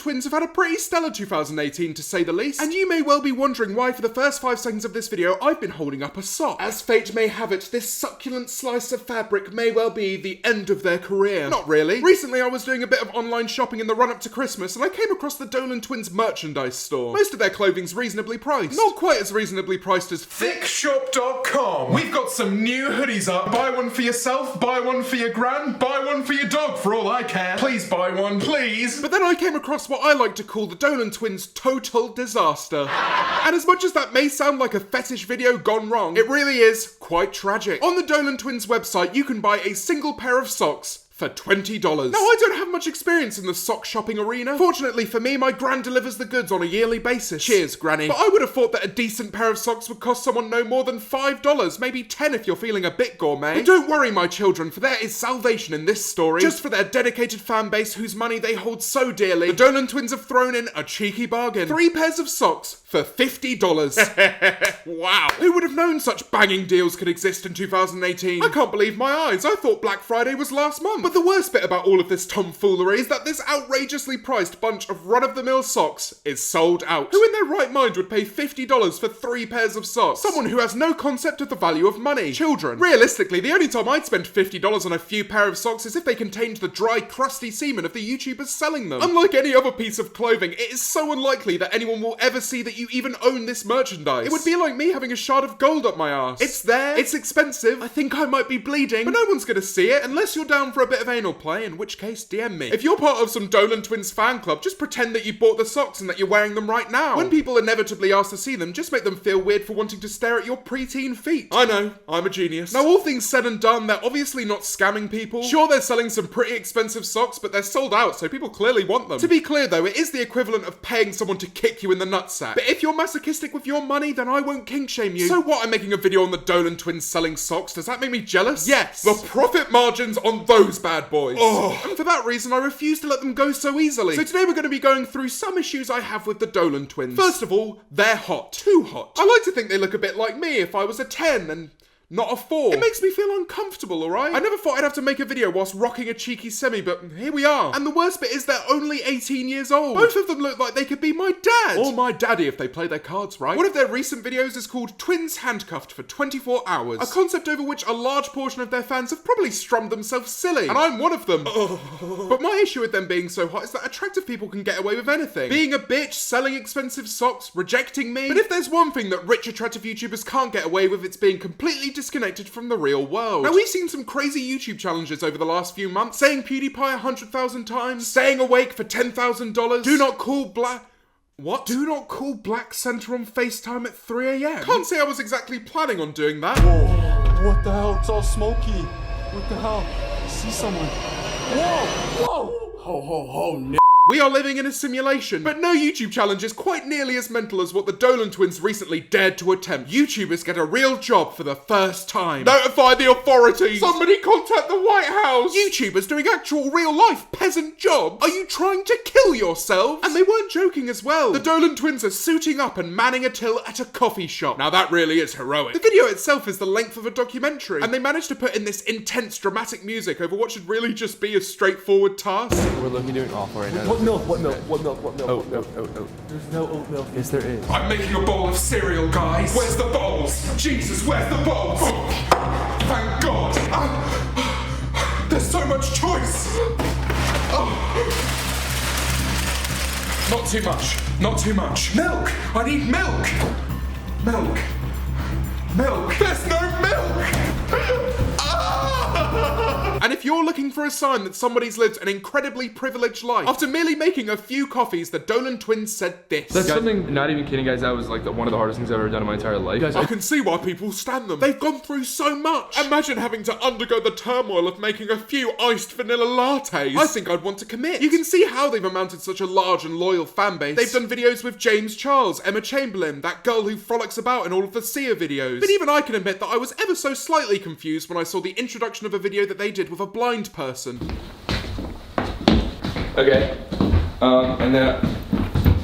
twins have had a pretty stellar 2018 to say the least, and you may well be wondering why for the first 5 seconds of this video I've been holding up a sock. As fate may have it, this succulent slice of fabric may well be the end of their career. Not really. Recently I was doing a bit of online shopping in the run up to Christmas and I came across the Dolan twins merchandise store. Most of their clothing's reasonably priced. Not quite as reasonably priced as thickshop.com. We've got some new hoodies up. Buy one for yourself, buy one for your gran, buy one for your dog for all I care. Please buy one, please. But then I came across what I like to call the Dolan twins' total disaster. And as much as that may sound like a fetish video gone wrong, it really is quite tragic. On the Dolan twins website, you can buy a single pair of socks for $20. Now, I don't have much experience in the sock shopping arena. Fortunately for me, my gran delivers the goods on a yearly basis. Cheers, Granny. But I would have thought that a decent pair of socks would cost someone no more than $5, maybe $10 if you're feeling a bit gourmet. But don't worry, my children, for there is salvation in this story. Just for their dedicated fan base whose money they hold so dearly, the Dolan twins have thrown in a cheeky bargain. 3 pairs of socks for $50. Wow. Who would have known such banging deals could exist in 2018? I can't believe my eyes. I thought Black Friday was last month. But the worst bit about all of this tomfoolery is that this outrageously priced bunch of run-of-the-mill socks is sold out. Who in their right mind would pay $50 for 3 pairs of socks? Someone who has no concept of the value of money. Children. Realistically, the only time I'd spend $50 on a few pair of socks is if they contained the dry, crusty semen of the YouTubers selling them. Unlike any other piece of clothing, it is so unlikely that anyone will ever see that you even own this merchandise. It would be like me having a shard of gold up my ass. It's there, it's expensive, I think I might be bleeding, but no one's gonna see it unless you're down for a bit of anal play, in which case DM me. If you're part of some Dolan twins fan club, just pretend that you bought the socks and that you're wearing them right now. When people inevitably ask to see them, just make them feel weird for wanting to stare at your preteen feet. I know, I'm a genius. Now all things said and done, they're obviously not scamming people. Sure, they're selling some pretty expensive socks, but they're sold out, so people clearly want them. To be clear though, it is the equivalent of paying someone to kick you in the nutsack. But if you're masochistic with your money, then I won't kink shame you. So what, I'm making a video on the Dolan twins selling socks? Does that make me jealous? Yes. The profit margins on those bad boys. Oh. And for that reason, I refuse to let them go so easily. So today we're going to be going through some issues I have with the Dolan twins. First of all, they're hot. Too hot. I like to think they look a bit like me if I was a 10 and not a 4. It makes me feel uncomfortable, alright? I never thought I'd have to make a video whilst rocking a cheeky semi, but here we are. And the worst bit is they're only 18 years old. Both of them look like they could be my dad. Or my daddy if they play their cards right. One of their recent videos is called Twins Handcuffed for 24 Hours. A concept over which a large portion of their fans have probably strummed themselves silly. And I'm one of them. But my issue with them being so hot is that attractive people can get away with anything. Being a bitch, selling expensive socks, rejecting me. But if there's one thing that rich attractive YouTubers can't get away with, it's being completely disconnected from the real world. Now, we've seen some crazy YouTube challenges over the last few months, saying PewDiePie 100,000 times, staying awake for $10,000, do not call Black... What? Do not call Black Center on FaceTime at 3 AM? Can't say I was exactly planning on doing that. Whoa, what the hell? It's all smoky. What the hell? I see someone. Whoa, whoa. Ho, no. We are living in a simulation, but no YouTube challenge is quite nearly as mental as what the Dolan twins recently dared to attempt. YouTubers get a real job for the first time. Notify the authorities! Somebody contact the White House! YouTubers doing actual real-life peasant jobs? Are you trying to kill yourselves? And they weren't joking as well. The Dolan twins are suiting up and manning a till at a coffee shop. Now that really is heroic. The video itself is the length of a documentary, and they managed to put in this intense dramatic music over what should really just be a straightforward task. We're looking at an awful right now. What milk? What milk? What milk? What milk? Oh, what milk? oh. There's no oat milk. Yes, there is. I'm making a bowl of cereal, guys. Where's the bowls? Jesus, where's the bowls? Oh, thank God. There's so much choice. Not too much. Not too much. Milk. I need milk. Milk. Milk. There's no milk. And if you're looking for a sign that somebody's lived an incredibly privileged life, after merely making a few coffees, the Dolan twins said this. That's something, not even kidding guys, that was like one of the hardest things I've ever done in my entire life. Guys, I can see why people stand them. They've gone through so much. Imagine having to undergo the turmoil of making a few iced vanilla lattes. I think I'd want to commit. You can see how they've amounted such a large and loyal fan base. They've done videos with James Charles, Emma Chamberlain, that girl who frolics about in all of the Sia videos. But even I can admit that I was ever so slightly confused when I saw the introduction of a video that they did with a blind person. Okay. And then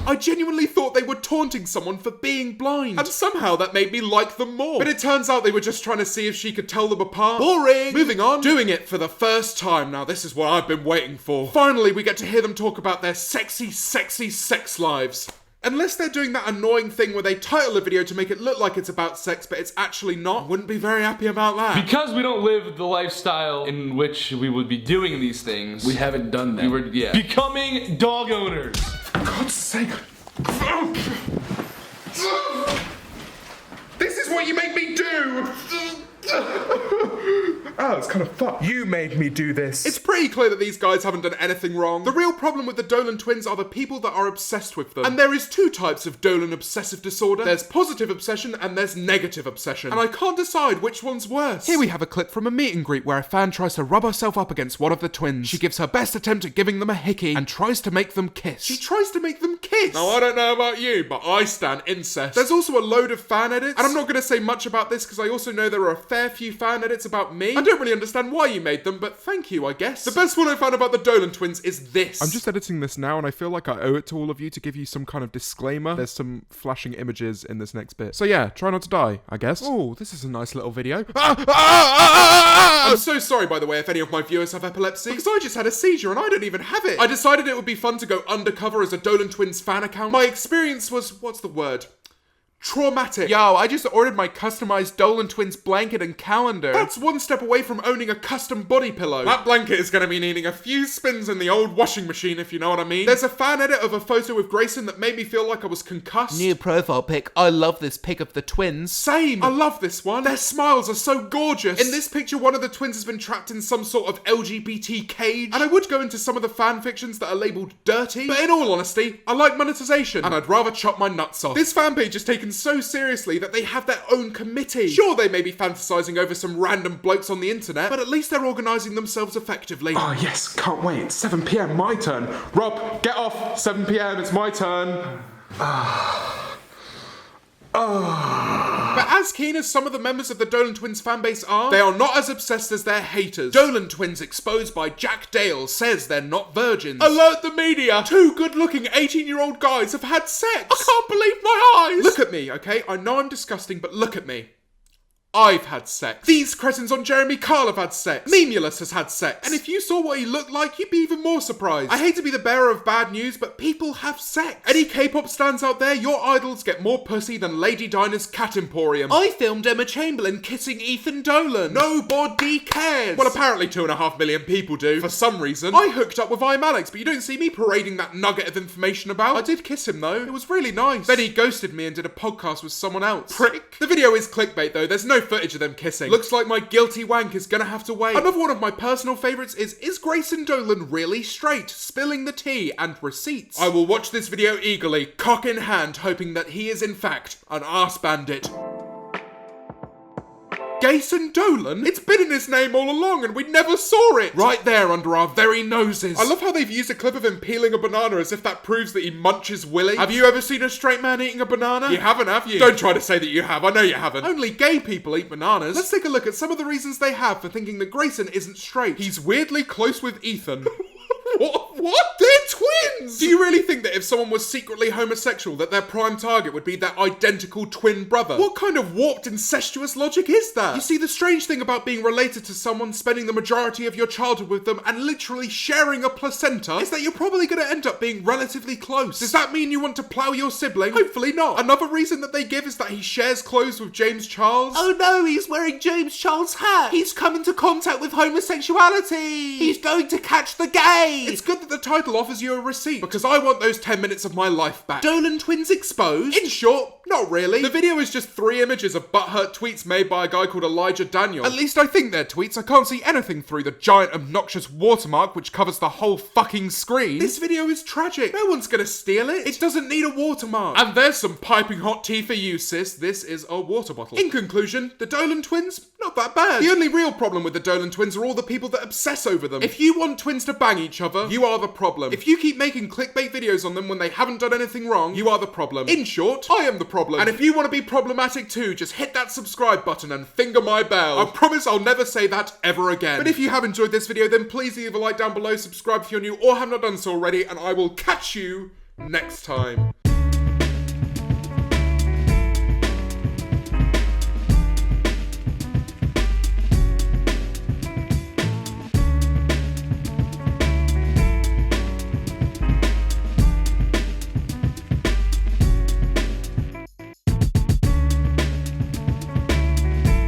I genuinely thought they were taunting someone for being blind. And somehow that made me like them more. But it turns out they were just trying to see if she could tell them apart. Boring! Moving on. Doing it for the first time. Now this is what I've been waiting for. Finally, we get to hear them talk about their sexy, sexy sex lives. Unless they're doing that annoying thing where they title a video to make it look like it's about sex, but it's actually not. I wouldn't be very happy about that. Because we don't live the lifestyle in which we would be doing these things. We haven't done that. We were, becoming dog owners. For God's sake. This is what you make me do! Oh, it's kind of fucked. You made me do this. It's pretty clear that these guys haven't done anything wrong. The real problem with the Dolan twins are the people that are obsessed with them. And there is two types of Dolan obsessive disorder. There's positive obsession and there's negative obsession. And I can't decide which one's worse. Here we have a clip from a meet and greet where a fan tries to rub herself up against one of the twins. She gives her best attempt at giving them a hickey and tries to make them kiss. She tries to make them kiss? Now, I don't know about you, but I stand incest. There's also a load of fan edits, and I'm not going to say much about this because I also know there are a fair few fan edits about me. I don't really understand why you made them, but thank you, I guess. The best one I found about the Dolan twins is this. I'm just editing this now, and I feel like I owe it to all of you to give you some kind of disclaimer. There's some flashing images in this next bit. So yeah, try not to die, I guess. Oh, this is a nice little video. I'm so sorry, by the way, if any of my viewers have epilepsy, because I just had a seizure and I don't even have it. I decided it would be fun to go undercover as a Dolan twins fan account. My experience was, what's the word? Traumatic. Yo, I just ordered my customized Dolan twins blanket and calendar. That's one step away from owning a custom body pillow. That blanket is going to be needing a few spins in the old washing machine, if you know what I mean. There's a fan edit of a photo with Grayson that made me feel like I was concussed. New profile pic. I love this pic of the twins. Same. I love this one. Their smiles are so gorgeous. In this picture, one of the twins has been trapped in some sort of LGBT cage. And I would go into some of the fan fictions that are labelled dirty, but in all honesty, I like monetization, and I'd rather chop my nuts off. This fan page is taken so seriously that they have their own committee. Sure, they may be fantasizing over some random blokes on the internet, but at least they're organising themselves effectively. Oh yes, can't wait. 7 PM, my turn. Rob, get off. 7 PM, it's my turn. But as keen as some of the members of the Dolan twins fanbase are, they are not as obsessed as their haters. Dolan twins exposed by Jack Dale says they're not virgins. Alert the media! 2 good-looking 18-year-old guys have had sex! I can't believe my eyes! Look at me, okay? I know I'm disgusting, but look at me. I've had sex. These cretins on Jeremy Kyle have had sex. Memulus has had sex. And if you saw what he looked like, you'd be even more surprised. I hate to be the bearer of bad news, but people have sex. Any K-pop stans out there, your idols get more pussy than Lady Dinah's Cat Emporium. I filmed Emma Chamberlain kissing Ethan Dolan. Nobody cares. Well, apparently 2.5 million people do, for some reason. I hooked up with I'm Alex, but you don't see me parading that nugget of information about. I did kiss him, though. It was really nice. Then he ghosted me and did a podcast with someone else. Prick. The video is clickbait, though. There's no footage of them kissing. Looks like my guilty wank is gonna have to wait. Another one of my personal favourites is Grayson Dolan really straight? Spilling the tea and receipts. I will watch this video eagerly, cock in hand, hoping that he is in fact an arse bandit. Grayson Dolan? It's been in his name all along and we never saw it! Right there under our very noses. I love how they've used a clip of him peeling a banana as if that proves that he munches Willy. Have you ever seen a straight man eating a banana? You haven't, have you? Don't try to say that you have, I know you haven't. Only gay people eat bananas. Let's take a look at some of the reasons they have for thinking that Grayson isn't straight. He's weirdly close with Ethan. What? They're twins! Do you really think that if someone was secretly homosexual that their prime target would be their identical twin brother? What kind of warped incestuous logic is that? You see, the strange thing about being related to someone, spending the majority of your childhood with them, and literally sharing a placenta, is that you're probably going to end up being relatively close. Does that mean you want to plough your sibling? Hopefully not. Another reason that they give is that he shares clothes with James Charles. Oh no, he's wearing James Charles' hat. He's come into contact with homosexuality. He's going to catch the gay. It's good that the title offers you a receipt, because I want those 10 minutes of my life back. Dolan twins exposed? In short, not really. The video is just 3 images of butthurt tweets made by a guy called Elijah Daniel. At least I think they're tweets. I can't see anything through the giant obnoxious watermark which covers the whole fucking screen. This video is tragic. No one's gonna steal it. It doesn't need a watermark. And there's some piping hot tea for you, sis. This is a water bottle. In conclusion, the Dolan twins, not that bad. The only real problem with the Dolan twins are all the people that obsess over them. If you want twins to bang each other, you are the problem. If you keep making clickbait videos on them when they haven't done anything wrong, you are the problem. In short, I am the problem. And if you want to be problematic too, just hit that subscribe button and finger my bell. I promise I'll never say that ever again. But if you have enjoyed this video, then please leave a like down below, subscribe if you're new or have not done so already, and I will catch you next time.